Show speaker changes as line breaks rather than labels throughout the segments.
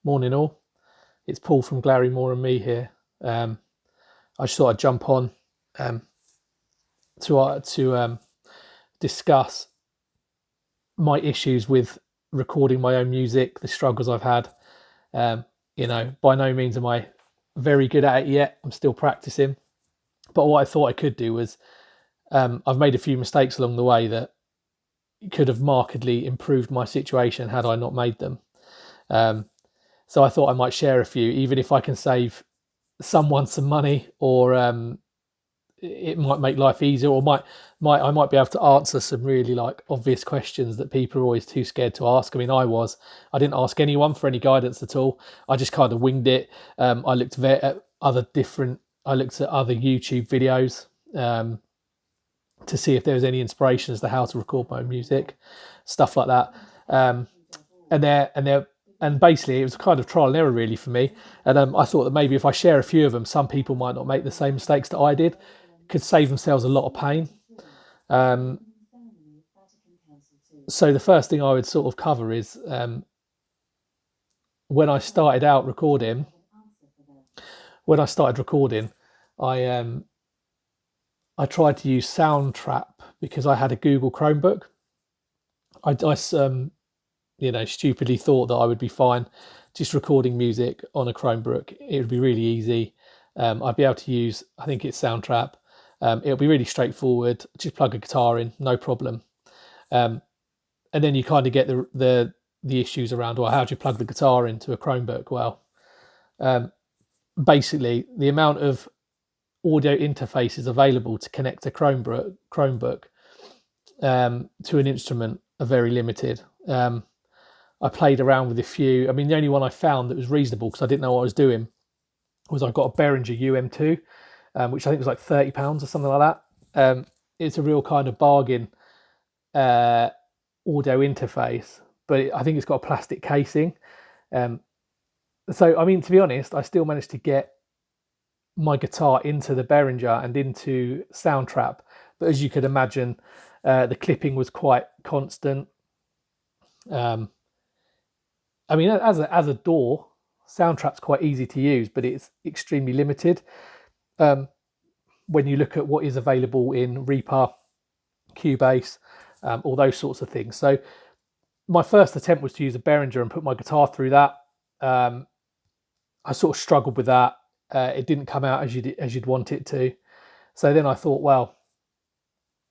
Morning all. It's Paul from Glary Moore and Me here. I just thought I'd jump on um, to discuss my issues with recording my own music, the struggles I've had. By no means am I very good at it yet. I'm still practicing. But what I thought I could do was I've made a few mistakes along the way that could have markedly improved my situation had I not made them. So I thought I might share a few, even if I can save someone some money, or it might make life easier, or I might be able to answer some really like obvious questions that people are always too scared to ask. I mean, I didn't ask anyone for any guidance at all. I just kind of winged it. I looked at other YouTube videos to see if there was any inspiration as to how to record my own music, stuff like that. And basically it was a kind of trial and error really for me. And I thought that maybe if I share a few of them, some people might not make the same mistakes that I did, could save themselves a lot of pain. So the first thing I would sort of cover is when I started recording, I I tried to use Soundtrap because I had a Google Chromebook. I stupidly thought that I would be fine just recording music on a Chromebook. It would be really easy. I'd be able to use, I think it's Soundtrap. It'll be really straightforward. Just plug a guitar in, no problem. And then you kind of get the issues around, well, how do you plug the guitar into a Chromebook? Well, basically the amount of audio interfaces available to connect a Chromebook to an instrument are very limited. I played around with a few. I mean, the only one I found that was reasonable, because I didn't know what I was doing, was I got a Behringer UM2, which I think was like £30 or something like that. It's a real kind of bargain audio interface, but I think it's got a plastic casing. So, I mean, to be honest, I still managed to get my guitar into the Behringer and into Soundtrap, but as you could imagine, the clipping was quite constant. I mean, as a DAW, Soundtrap's quite easy to use, but it's extremely limited when you look at what is available in Reaper, Cubase, all those sorts of things. So my first attempt was to use a Behringer and put my guitar through that. I sort of struggled with that. It didn't come out as you'd want it to. So then I thought, well,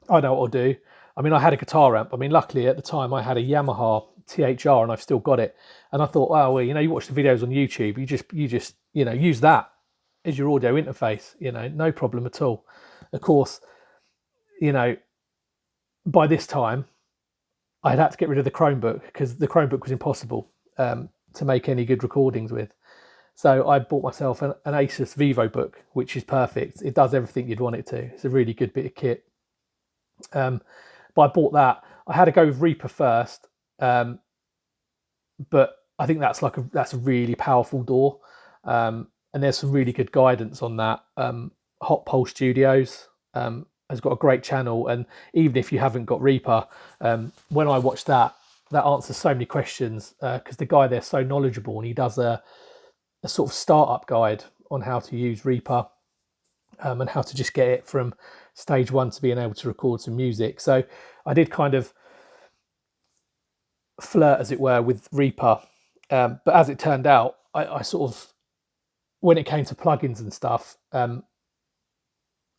I know what I'll do. I mean, I had a guitar amp. I mean, luckily at the time I had a Yamaha THR and I've still got it. And I thought, well, you watch the videos on YouTube, you just use that as your audio interface, no problem at all. Of course, by this time I'd had to get rid of the Chromebook because the Chromebook was impossible to make any good recordings with. So I bought myself an Asus VivoBook, which is perfect. It does everything you'd want it to. It's a really good bit of kit. But I bought that. I had to go with Reaper first, but I think that's a really powerful DAW, and there's some really good guidance on that. Hot Pole Studios has got a great channel, and even if you haven't got Reaper, when I watched that answers so many questions because the guy there's so knowledgeable, and he does a sort of startup guide on how to use Reaper and how to just get it from stage one to being able to record some music. So I did kind of flirt, as it were, with Reaper, but as it turned out, I sort of, when it came to plugins and stuff, I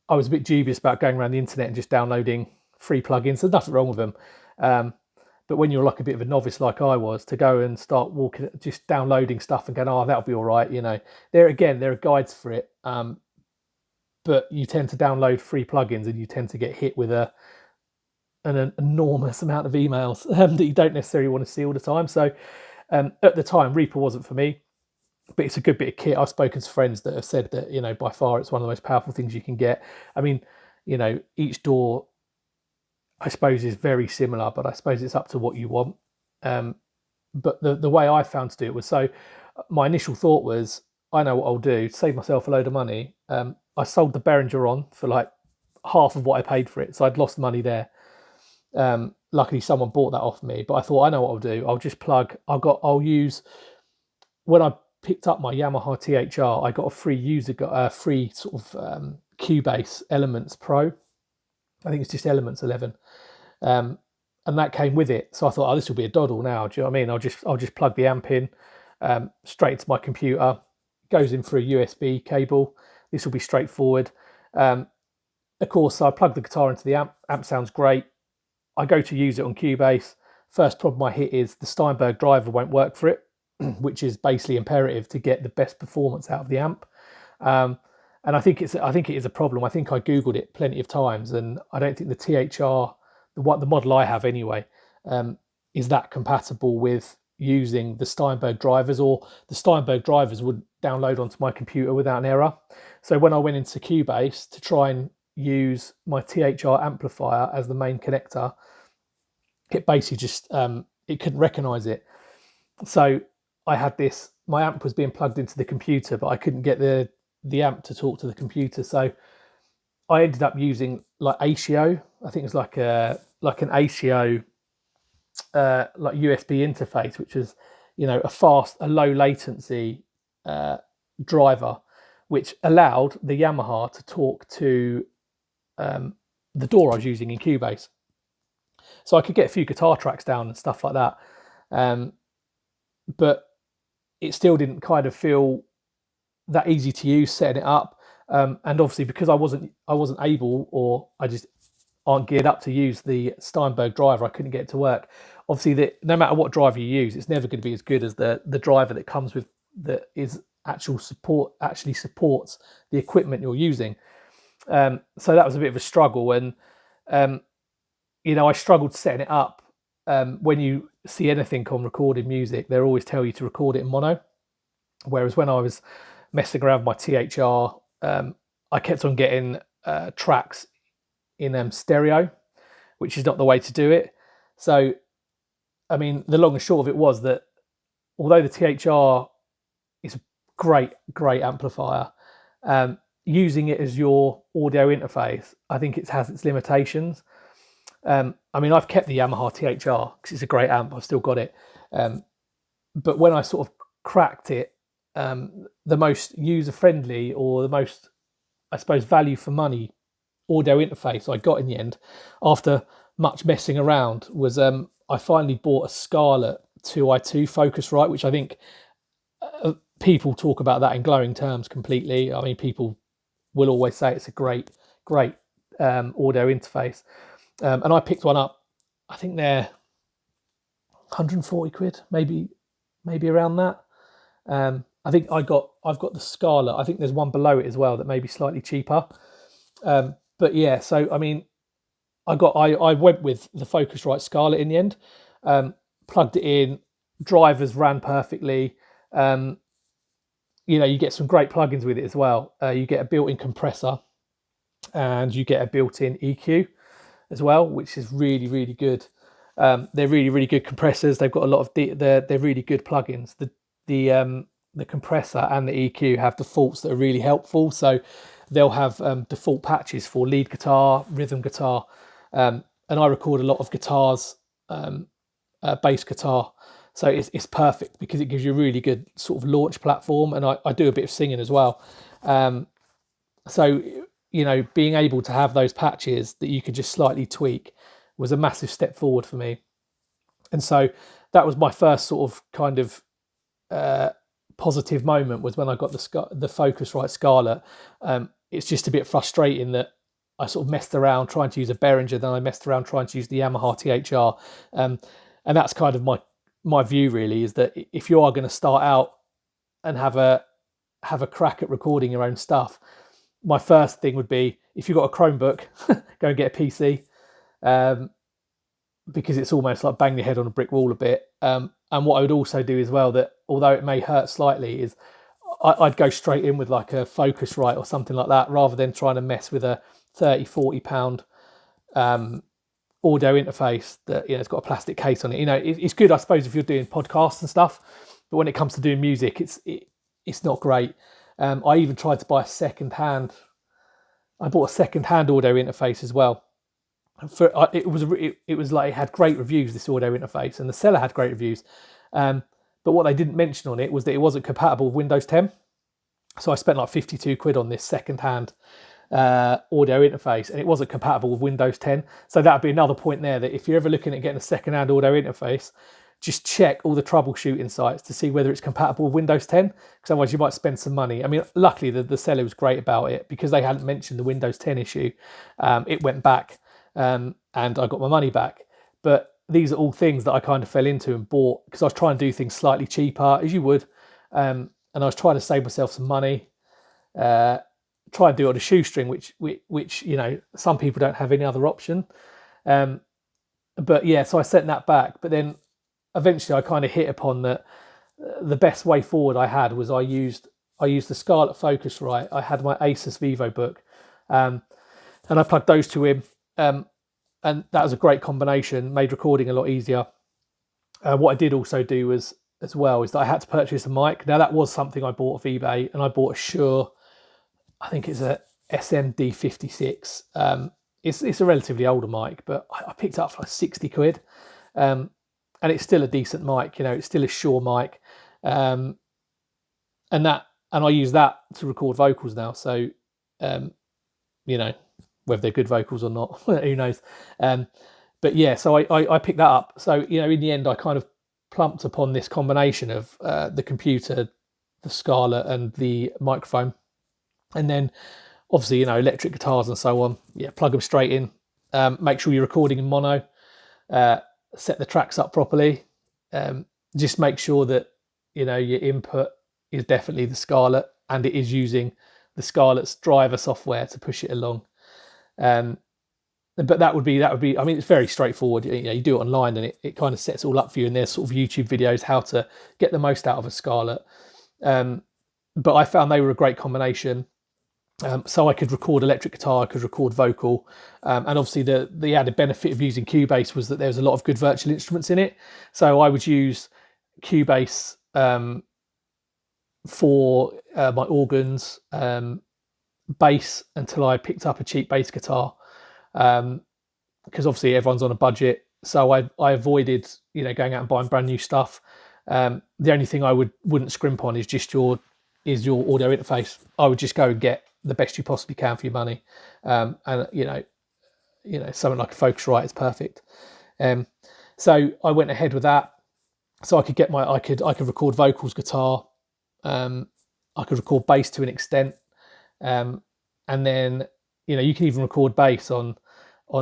was a bit dubious about going around the internet and just downloading free plugins. There's nothing wrong with them, but when you're like a bit of a novice like I was, to go and start just downloading stuff and going, oh, that'll be all right, there are guides for it, but you tend to download free plugins and you tend to get hit with an enormous amount of emails that you don't necessarily want to see all the time. So at the time, Reaper wasn't for me, but it's a good bit of kit. I've spoken to friends that have said that, by far it's one of the most powerful things you can get. I mean, each DAW, I suppose, is very similar, but I suppose it's up to what you want. But the way I found to do it was, so my initial thought was, I know what I'll do to save myself a load of money. I sold the Behringer on for like half of what I paid for it, so I'd lost money there. Luckily someone bought that off me, but I thought, I know what I'll do. I'll just plug, I'll use when I picked up my Yamaha THR, I got a free sort of Cubase Elements Pro. I think it's just Elements 11, and that came with it. So I thought, oh, this will be a doddle now. Do you know what I mean? I'll just plug the amp in straight into my computer. Goes in through a USB cable. This will be straightforward. Of course, so I plug the guitar into the amp. Amp sounds great. I go to use it on Cubase. First problem I hit is the Steinberg driver won't work for it, which is basically imperative to get the best performance out of the amp. And I think it is a problem. I think I googled it plenty of times, and I don't think the THR, the model I have anyway, is that compatible with using the Steinberg drivers, or the Steinberg drivers would download onto my computer without an error. So when I went into Cubase to try and use my THR amplifier as the main connector, it basically just it couldn't recognize it. So I had this, my amp was being plugged into the computer, but I couldn't get the amp to talk to the computer. So I ended up using like ASIO. I think it's like an ASIO like USB interface, which is, you know, a low latency driver, which allowed the Yamaha to talk to the DAW I was using in Cubase. So I could get a few guitar tracks down and stuff like that. But it still didn't kind of feel that easy to use setting it up. And obviously because I wasn't able, or I just aren't geared up to use the Steinberg driver, I couldn't get it to work. Obviously, no matter what driver you use, it's never going to be as good as the driver that comes with actually supports the equipment you're using. So that was a bit of a struggle, and you know, I struggled setting it up. When you see anything on recorded music, they always tell you to record it in mono. Whereas when I was messing around with my THR, I kept on getting tracks in stereo, which is not the way to do it. So, I mean, the long and short of it was that although the THR is a great amplifier, using it as your audio interface, I think it has its limitations. I mean, I've kept the Yamaha THR because it's a great amp. I've still got it. But when I sort of cracked it, the most user-friendly, or the most, I suppose, value for money audio interface I got in the end, after much messing around, was I finally bought a Scarlett 2i2 Focusrite, which I think people talk about that in glowing terms completely. I mean, people will always say it's a great audio interface. And I picked one up. I think they're 140 quid, maybe around that. I think I've got the Scarlett. I think there's one below it as well that may be slightly cheaper. But yeah, so I mean, I went with the Focusrite Scarlett in the end. Plugged it in, drivers ran perfectly. You know, you get some great plugins with it as well. You get a built-in compressor, and you get a built-in EQ as well, which is really good. They're really good compressors. They've got a lot of they're really good plugins. The compressor and the EQ have defaults that are really helpful. So they'll have default patches for lead guitar, rhythm guitar, and I record a lot of guitars, bass guitar. So it's perfect because it gives you a really good sort of launch platform, and I do a bit of singing as well. So, you know, being able to have those patches that you could just slightly tweak was a massive step forward for me. And so that was my first sort of kind of positive moment, was when I got the Focusrite Scarlett. It's just a bit frustrating that I sort of messed around trying to use a Behringer, then I messed around trying to use the Yamaha THR. And that's kind of my view really, is that if you are going to start out and have a crack at recording your own stuff, my first thing would be, if you've got a Chromebook, go and get a PC, because it's almost like bang your head on a brick wall a bit. And what I would also do as well, that although it may hurt slightly, is I'd go straight in with like a Focusrite or something like that, rather than trying to mess with a 30-40 pound audio interface that, you know, it's got a plastic case on it. You know, it's good, I suppose, if you're doing podcasts and stuff, but when it comes to doing music, it's not great. I even tried to buy a second-hand audio interface as well. It was like, it had great reviews, this audio interface, and the seller had great reviews. But But what they didn't mention on it was that it wasn't compatible with Windows 10. So I spent like 52 quid on this second-hand audio interface, and it wasn't compatible with Windows 10. So that'd be another point there, that if you're ever looking at getting a second-hand audio interface, just check all the troubleshooting sites to see whether it's compatible with Windows 10, because otherwise you might spend some money. I mean, luckily the seller was great about it, because they hadn't mentioned the Windows 10 issue. It went back, and I got my money back. But these are all things that I kind of fell into and bought because I was trying to do things slightly cheaper, as you would, and I was trying to save myself some money. Try and do it on a shoestring, which you know, some people don't have any other option. But yeah, so I sent that back. But then eventually I kind of hit upon that the best way forward I had was I used the Scarlett Focusrite. I had my Asus VivoBook, and I plugged those two in, and that was a great combination. Made recording a lot easier. What I did also do was as well is that I had to purchase a mic. Now that was something I bought off eBay, and I bought a Shure. I think it's a SMD56. It's a relatively older mic, but I picked it up for like 60 quid. And it's still a decent mic, you know, it's still a Shure mic. And I use that to record vocals now. So, you know, whether they're good vocals or not, who knows. But yeah, so I picked that up. So, you know, in the end, I kind of plumped upon this combination of the computer, the Scarlett, and the microphone. And then obviously, you know, electric guitars and so on. Yeah, plug them straight in. Make sure you're recording in mono. Set the tracks up properly. Just make sure that, you know, your input is definitely the Scarlett, and it is using the Scarlett's driver software to push it along. But that would be, I mean, it's very straightforward. You know, you do it online and it kind of sets it all up for you. And there's sort of YouTube videos how to get the most out of a Scarlett. But I found they were a great combination. So I could record electric guitar, I could record vocal, and obviously the added benefit of using Cubase was that there was a lot of good virtual instruments in it. So I would use Cubase for my organs, bass, until I picked up a cheap bass guitar, because obviously everyone's on a budget. So I avoided, you know, going out and buying brand new stuff. The only thing I wouldn't scrimp on is just your audio interface. I would just go and get the best you possibly can for your money, and you know something like a Focusrite is perfect. So I went ahead with that, so I could get I could record vocals, guitar, I could record bass to an extent, and then, you know, you can even record bass on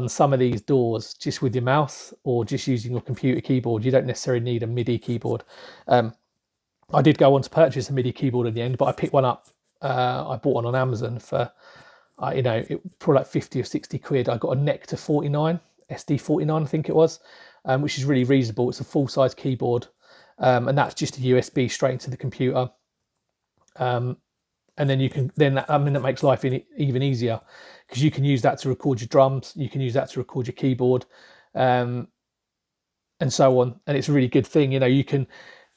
some of these DAWs just with your mouse or just using your computer keyboard. You don't necessarily need a MIDI keyboard. I did go on to purchase a MIDI keyboard in the end, but I picked one up. I bought one on Amazon for, you know, probably like 50 or 60 quid. I got a Nectar 49, SD49, I think it was, which is really reasonable. It's a full-size keyboard, and that's just a USB straight into the computer. And then you can, that makes life even easier, because you can use that to record your drums, you can use that to record your keyboard, and so on. And it's a really good thing, you know, you can.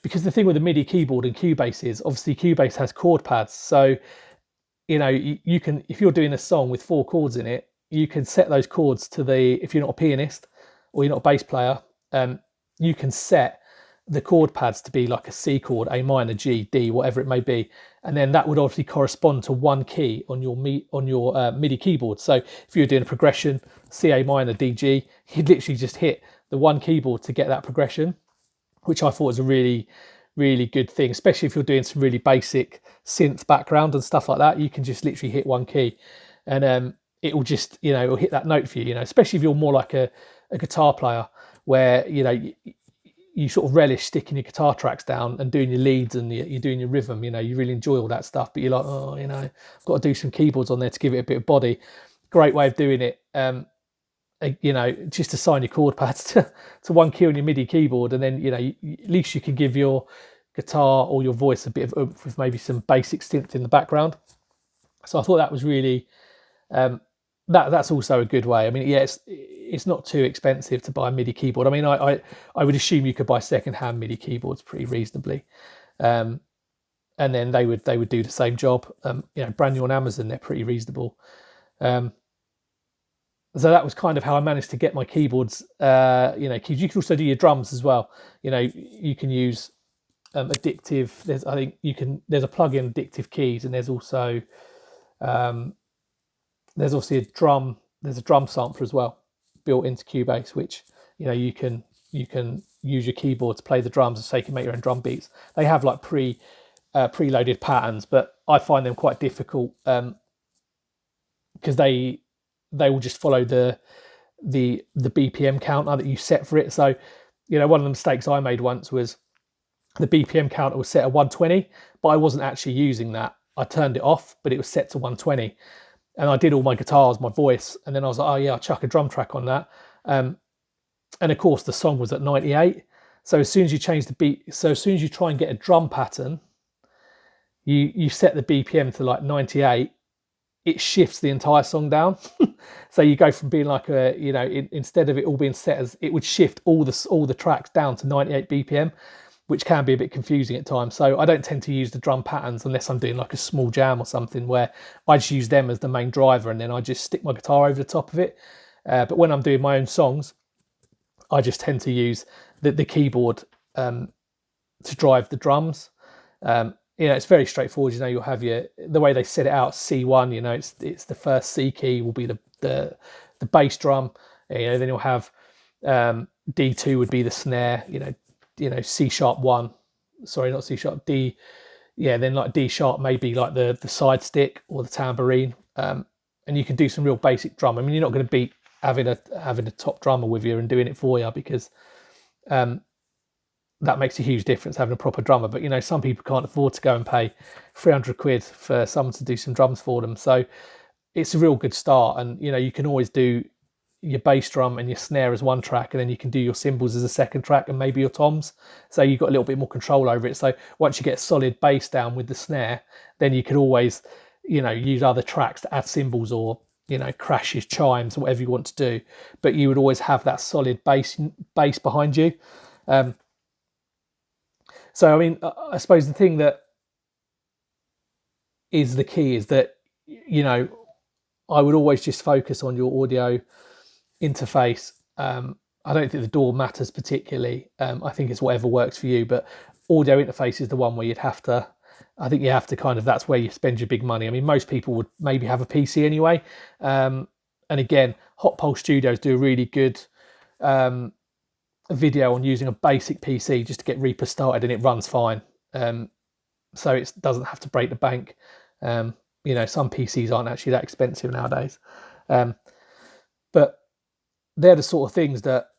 Because the thing with the MIDI keyboard and Cubase is, obviously Cubase has chord pads. So, you know, you can, if you're doing a song with 4 chords in it, you can set those chords to if you're not a pianist or you're not a bass player, you can set the chord pads to be like a C chord, A minor, G, D, whatever it may be. And then that would obviously correspond to one key on your MIDI keyboard. So if you're doing a progression, C, A minor, D, G, you'd literally just hit the one keyboard to get that progression, which I thought was a really, really good thing, especially if you're doing some really basic synth background and stuff like that. You can just literally hit one key, and it will just, you know, it'll hit that note for you, you know, especially if you're more like a guitar player where, you know, you sort of relish sticking your guitar tracks down and doing your leads and you're doing your rhythm, you know, you really enjoy all that stuff, but you're like, oh, you know, I've got to do some keyboards on there to give it a bit of body. Great way of doing it. You know, just assign your chord pads to one key on your MIDI keyboard, and then, you know, at least you can give your guitar or your voice a bit of oomph with maybe some basic synth in the background. So I thought that was really, that's also a good way. I mean, yeah, it's not too expensive to buy a MIDI keyboard. I mean, I would assume you could buy second-hand MIDI keyboards pretty reasonably, and then they would do the same job. You know, brand new on Amazon, they're pretty reasonable. So that was kind of how I managed to get my keyboards. You know, you can also do your drums as well. You know, you can use addictive. There's a plug-in Addictive Keys, and there's also there's obviously there's a drum sampler as well built into Cubase, which you can use your keyboard to play the drums, so you can make your own drum beats. They have like preloaded patterns, but I find them quite difficult because they will just follow the BPM counter that you set for it. So one of the mistakes I made once was the BPM counter was set at 120, but I wasn't actually using that. I turned it off, but it was set to 120. And I did all my guitars, my voice, and then I was like, oh yeah, I'll chuck a drum track on that. And of course the song was at 98. So as soon as you change the beat, so as soon as you try and get a drum pattern, you set the BPM to like 98, it shifts the entire song down. So you go from being like instead of it all being set as, it would shift all the tracks down to 98 BPM, which can be a bit confusing at times. So I don't tend to use the drum patterns unless I'm doing like a small jam or something, where I just use them as the main driver and then I just stick my guitar over the top of it. But when I'm doing my own songs, I just tend to use the keyboard to drive the drums. It's very straightforward. You'll have the way they set it out, C1, it's the first C key will be the bass drum. Then you'll have D2 would be the snare, C sharp 1, sorry, not C sharp, D, then like D sharp maybe like the side stick or the tambourine. And you can do some real basic drum. I mean, you're not going to beat having a top drummer with you and doing it for you, because that makes a huge difference, having a proper drummer. But some people can't afford to go and pay 300 quid for someone to do some drums for them. So it's a real good start. And you can always do your bass drum and your snare as one track, and then you can do your cymbals as a second track, and maybe your toms. So you've got a little bit more control over it. So once you get solid bass down with the snare, then you can always use other tracks to add cymbals or crashes, chimes, whatever you want to do. But you would always have that solid bass behind you. So, I mean, I suppose the thing that is the key is that, I would always just focus on your audio interface. I don't think the DAW matters particularly. I think it's whatever works for you, but audio interface is the one where you have to kind of, that's where you spend your big money. I mean, most people would maybe have a PC anyway. And again, Hot Pole Studios do a really good video on using a basic PC just to get Reaper started, and it runs fine. So it doesn't have to break the bank. Some PCs aren't actually that expensive nowadays. But they're the sort of things that,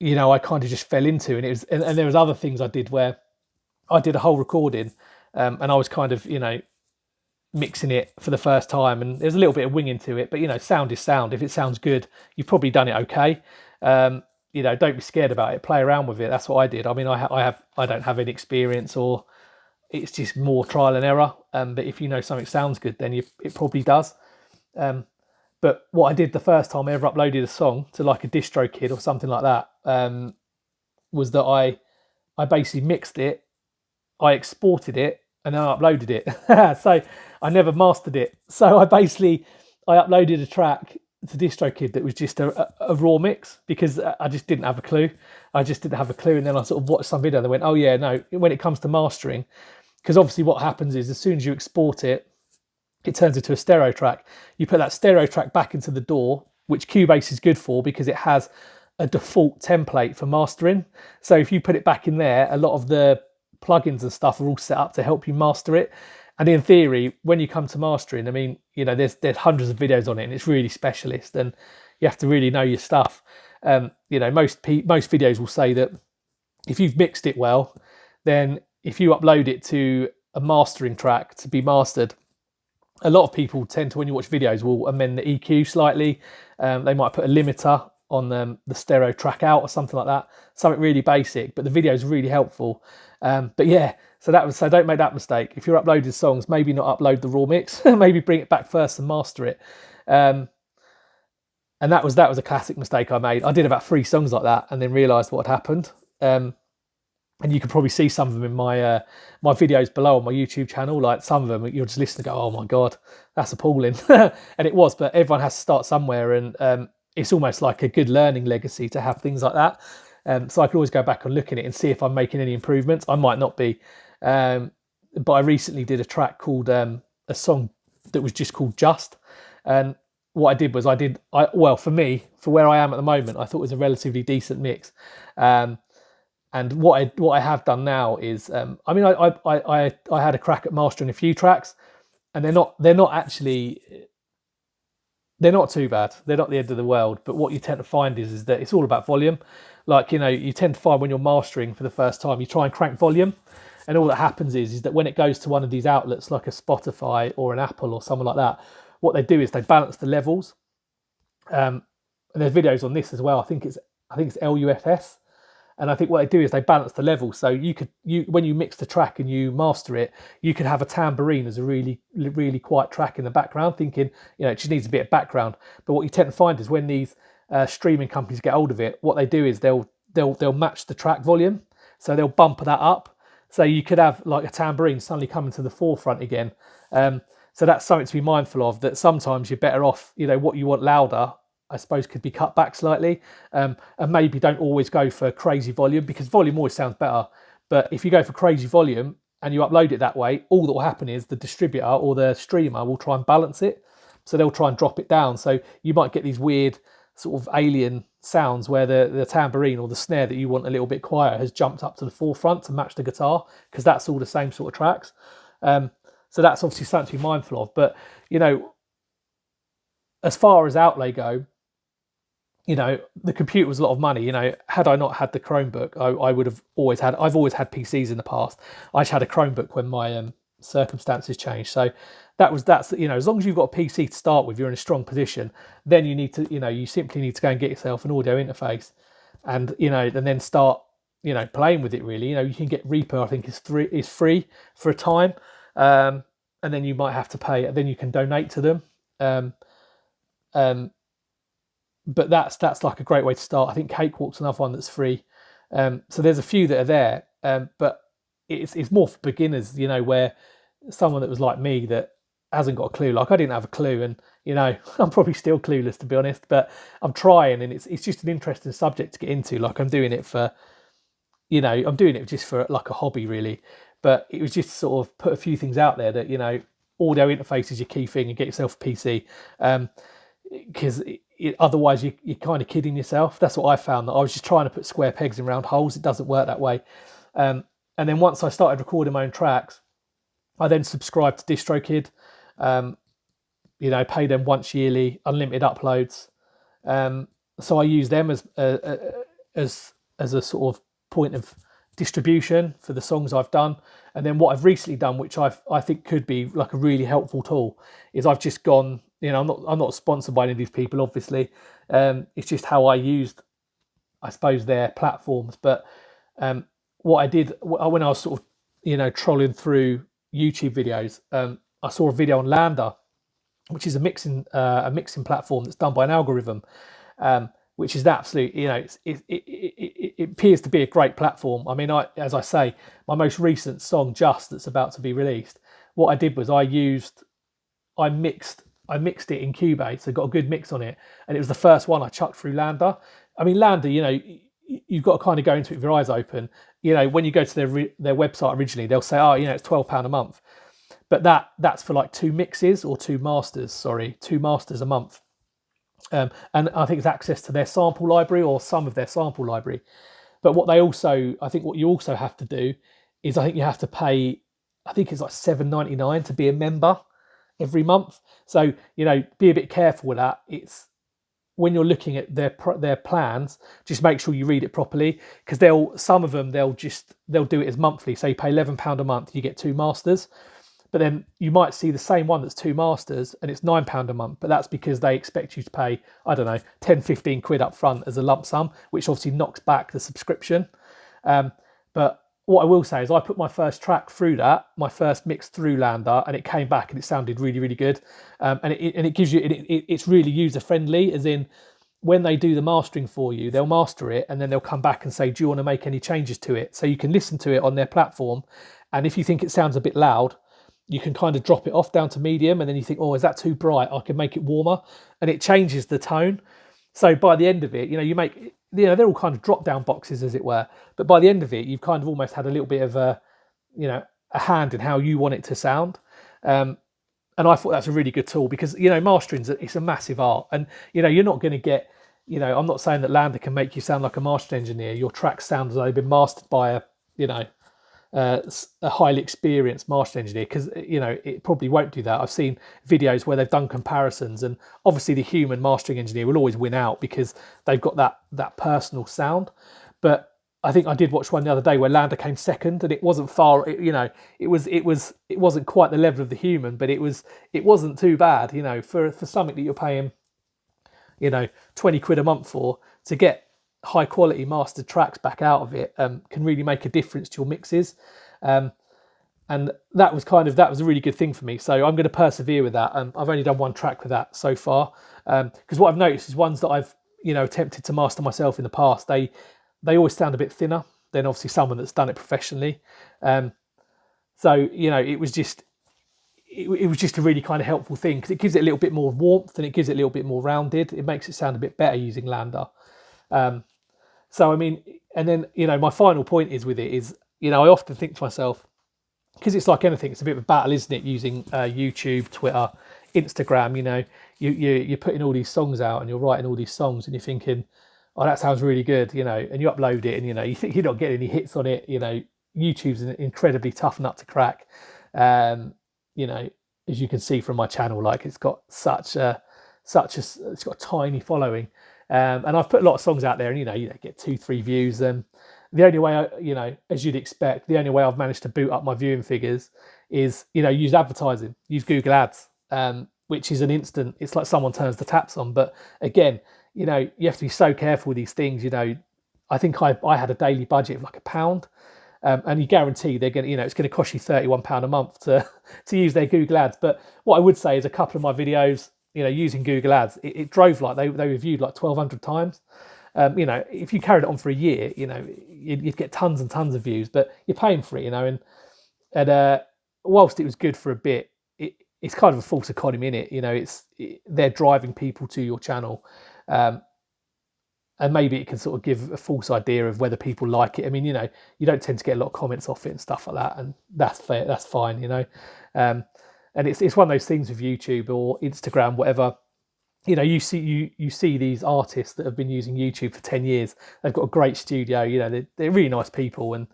I kind of just fell into, and there was other things I did where I did a whole recording, and I was kind of, mixing it for the first time, and there's a little bit of winging to it, but sound is sound. If it sounds good, you've probably done it okay. Don't be scared about it. Play around with it. That's what I did. I mean, I don't have any experience, or it's just more trial and error. But if something sounds good, then it probably does. But what I did the first time I ever uploaded a song to like a DistroKid or something like that, was that I basically mixed it, I exported it, and then I uploaded it. So I never mastered it. So I uploaded a track to DistroKid that was just a raw mix, because I just didn't have a clue. And then I sort of watched some video and I went, oh yeah, no, when it comes to mastering, because obviously what happens is as soon as you export it, it turns into a stereo track. You put that stereo track back into the DAW, which Cubase is good for because it has a default template for mastering. So if you put it back in there, a lot of the plugins and stuff are all set up to help you master it. And in theory, when you come to mastering, I mean, there's hundreds of videos on it, and it's really specialist, and you have to really know your stuff. Most videos will say that if you've mixed it well, then if you upload it to a mastering track to be mastered, a lot of people tend to, when you watch videos, will amend the EQ slightly. They might put a limiter on the stereo track out or something like that. Something really basic, but the video is really helpful. But yeah, so don't make that mistake. If you're uploading songs, maybe not upload the raw mix. Maybe bring it back first and master it. And that was a classic mistake I made. I did about 3 songs like that, and then realised what had happened. And you can probably see some of them in my my videos below on my YouTube channel. Like some of them, you'll just listen and go, "Oh my god, that's appalling," and it was. But everyone has to start somewhere, and it's almost like a good learning legacy to have things like that. So I can always go back and look at it and see if I'm making any improvements. I might not be. But I recently did a track called a song that was just called Just. And what I did was well, for me, for where I am at the moment, I thought it was a relatively decent mix. And what I have done now is, I mean, I had a crack at mastering a few tracks, and they're not too bad. They're not the end of the world. But what you tend to find is that it's all about volume. Like, you tend to find when you're mastering for the first time, you try and crank volume, and all that happens is that when it goes to one of these outlets like a Spotify or an Apple or someone like that, what they do is they balance the levels. And there's videos on this as well. I think it's LUFS. And I think what they do is they balance the levels. So when you mix the track and you master it, you could have a tambourine as a really, really quiet track in the background, thinking, it just needs a bit of background. But what you tend to find is when these streaming companies get hold of it, what they do is they'll match the track volume. So they'll bump that up. So you could have like a tambourine suddenly coming to the forefront again. So that's something to be mindful of, that sometimes you're better off, what you want louder, I suppose, could be cut back slightly, and maybe don't always go for crazy volume, because volume always sounds better. But if you go for crazy volume and you upload it that way, all that will happen is the distributor or the streamer will try and balance it. So they'll try and drop it down. So you might get these weird sort of alien sounds where the tambourine or the snare that you want a little bit quieter has jumped up to the forefront to match the guitar, because that's all the same sort of tracks. So that's obviously something to be mindful of. But, as far as outlay go, the computer was a lot of money. Had I not had the Chromebook, I would have I've always had PCs in the past. I just had a Chromebook when my circumstances changed. So that's as long as you've got a PC to start with, you're in a strong position. Then you need to, you simply need to go and get yourself an audio interface, and and then start playing with it. Really, you can get Reaper. I think is free for a time, and then you might have to pay. Then you can donate to them. But that's like a great way to start. I think Cakewalk's another one that's free. So there's a few that are there, but it's more for beginners, where someone that was like me that hasn't got a clue. Like I didn't have a clue, and I'm probably still clueless, to be honest. But I'm trying, and it's just an interesting subject to get into. Like I'm doing it for, I'm doing it just for like a hobby, really. But it was just to sort of put a few things out there that audio interface is your key thing, and get yourself a PC, because otherwise you're kind of kidding yourself. That's what I found, that I was just trying to put square pegs in round holes. It doesn't work that way. And then once I started recording my own tracks, I then subscribed to DistroKid, pay them once yearly, unlimited uploads. So I use them as a sort of point of distribution for the songs I've done. And then what I've recently done, which I think could be like a really helpful tool, is I've just gone, I'm not sponsored by any of these people, obviously. It's just how I used, I suppose, their platforms. But what I did when I was sort of, trolling through YouTube videos, I saw a video on LAMDA, which is a mixing platform that's done by an algorithm, which is the absolute, it appears to be a great platform. I mean, as I say, my most recent song, Just, that's about to be released, what I did was I mixed it in Cubase, so got a good mix on it, and it was the first one I chucked through LAMDA. I mean, LAMDA, you've got to kind of go into it with your eyes open. When you go to their website originally, they'll say, it's £12 a month. But that's for like two masters a month. And I think it's access to their sample library or some of their sample library. But what you also have to do is, I think you have to pay, I think it's like $7.99 to be a member every month. So, be a bit careful with that. It's when you're looking at their plans, just make sure you read it properly, because some of them they'll do it as monthly. So you pay £11 a month, you get two masters. But then you might see the same one that's two masters and it's £9 a month, but that's because they expect you to pay, I don't know, 10, 15 quid up front as a lump sum, which obviously knocks back the subscription. But what I will say is I put my first track through that, my first mix through LAMDA, and it came back and it sounded really, really good. And it gives you, it's really user friendly, as in when they do the mastering for you, they'll master it and then they'll come back and say, do you want to make any changes to it? So you can listen to it on their platform. And if you think it sounds a bit loud, you can kind of drop it off down to medium, and then you think, is that too bright? I can make it warmer, and it changes the tone. So by the end of it, they're all kind of drop down boxes, as it were. But by the end of it, you've kind of almost had a little bit of a hand in how you want it to sound. And I thought that's a really good tool because, mastering's it's a massive art, and, you're not going to get, I'm not saying that LANDR can make you sound like a mastering engineer. Your tracks sound as though they've been mastered by a highly experienced mastering engineer, because, it probably won't do that. I've seen videos where they've done comparisons, and obviously the human mastering engineer will always win out because they've got that personal sound. But I think I did watch one the other day where LANDR came second, and it wasn't far. It wasn't quite the level of the human, but it wasn't too bad. For something that you're paying, 20 quid a month for, to get high quality mastered tracks back out of it, can really make a difference to your mixes. And that was a really good thing for me. So I'm going to persevere with that. I've only done one track with that so far, because what I've noticed is ones that I've attempted to master myself in the past, they always sound a bit thinner than obviously someone that's done it professionally. So it was just a really kind of helpful thing, because it gives it a little bit more warmth and it gives it a little bit more rounded. It makes it sound a bit better using LANDR. So I mean, and then my final point is with it is, I often think to myself, because it's like anything, it's a bit of a battle, isn't it? Using YouTube, Twitter, Instagram. You're putting all these songs out and you're writing all these songs and you're thinking, oh, that sounds really good, and you upload it and you think you're not getting any hits on it. YouTube's an incredibly tough nut to crack. As you can see from my channel, like it's got it's got a tiny following. And I've put a lot of songs out there, and you get 2-3 views. And the only way as you'd expect, the only way I've managed to boot up my viewing figures is use advertising, use Google Ads, which is an instant. It's like someone turns the taps on. But again, you have to be so careful with these things. I think I had a daily budget of like £1, and you guarantee they're going to, it's going to cost you £31 a month to use their Google Ads. But what I would say is a couple of my videos, using Google Ads, it drove like they were viewed like 1,200 times. If you carried it on for a year, you'd get tons and tons of views, but you're paying for it, and whilst it was good for a bit, it's kind of a false economy, innit? They're driving people to your channel, and maybe it can sort of give a false idea of whether people like it. I mean, you don't tend to get a lot of comments off it and stuff like that, and that's fair, that's fine, and it's one of those things with YouTube or Instagram, whatever. You see these artists that have been using YouTube for 10 years. They've got a great studio. They're really nice people, and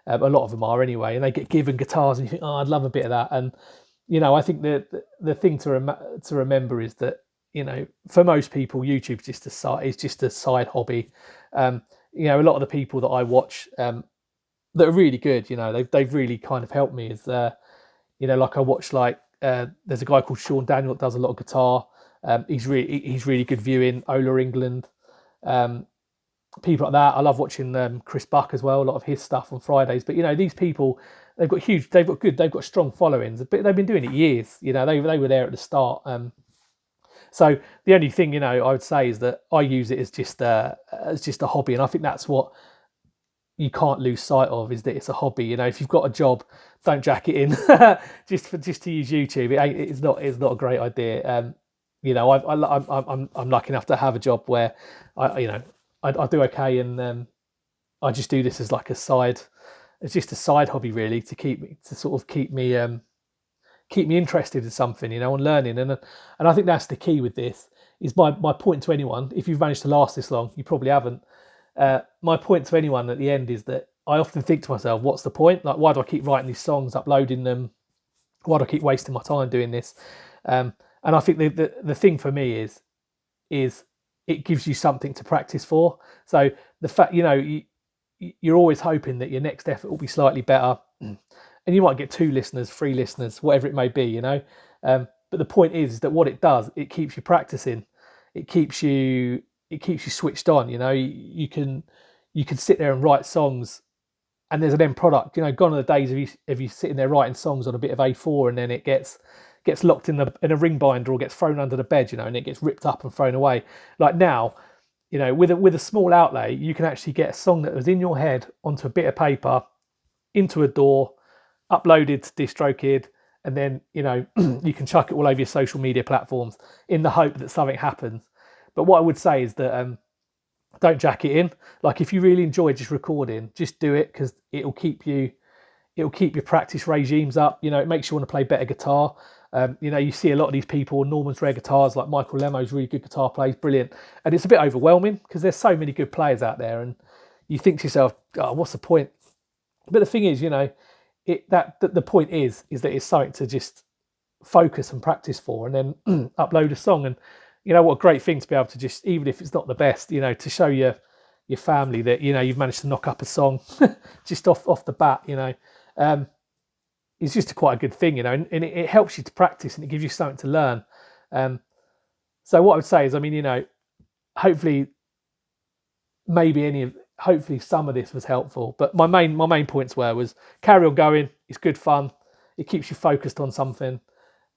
a lot of them are anyway. And they get given guitars, and you think, oh, I'd love a bit of that. And I think the thing to remember is that for most people, YouTube's just a side hobby. A lot of the people that I watch that are really good, they've really kind of helped me. Is like I watch there's a guy called Sean Daniel that does a lot of guitar. He's really good viewing. Ola England, people like that. I love watching Chris Buck as well. A lot of his stuff on Fridays. But these people, they've got strong followings. But they've been doing it years. They were there at the start. So the only thing I would say is that I use it as just a hobby, and I think that's what you can't lose sight of, is that it's a hobby. If you've got a job, don't jack it in just to use YouTube. It's not a great idea. I'm lucky enough to have a job where I do okay, and I just do this as like it's just a side hobby really, to keep me interested in something, and learning. And I think that's the key with this. Is my point to anyone, if you've managed to last this long, you probably haven't. My point to anyone at the end is that I often think to myself, what's the point? Like, why do I keep writing these songs, uploading them? Why do I keep wasting my time doing this? And I think the thing for me is it gives you something to practice for. So the fact, you're always hoping that your next effort will be slightly better, and you might get 2 listeners, 3 listeners, whatever it may be, But the point is that what it does, it keeps you practicing. It keeps you switched on. You can sit there and write songs, and there's an end product. Gone are the days of you sitting there writing songs on a bit of A4, and then it gets locked in a ring binder or gets thrown under the bed, and it gets ripped up and thrown away. Like now, with a small outlay, you can actually get a song that was in your head onto a bit of paper, into a DAW, uploaded to DistroKid, and then you can chuck it all over your social media platforms in the hope that something happens. But what I would say is that Don't jack it in. Like if you really enjoy just recording, just do it, because it'll keep your practice regimes up. You know, it makes you want to play better guitar. You know, you see a lot of these people, Norman's Rare Guitars, like Michael Lemo's really good guitar plays, brilliant. And it's a bit overwhelming because there's so many good players out there, and you think to yourself, oh, what's the point? But the thing is, you know, the point is that it's something to just focus and practice for, and then upload a song. And you know, what a great thing to be able to just, even if it's not the best, you know, to show your family that, you know, you've managed to knock up a song just off the bat, you know. It's just quite a good thing, you know, and it helps you to practice, and it gives you something to learn. So what I would say is, I mean, you know, hopefully hopefully some of this was helpful. But my main points was carry on going. It's good fun. It keeps you focused on something,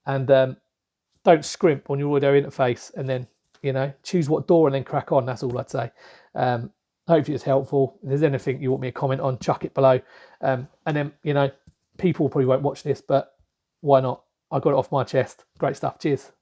and don't scrimp on your audio interface. And then, you know, choose what door and then crack on. That's all I'd say. Hopefully it's helpful. If there's anything you want me to comment on, chuck it below. And then, you know, people probably won't watch this, but why not? I got it off my chest. Great stuff. Cheers.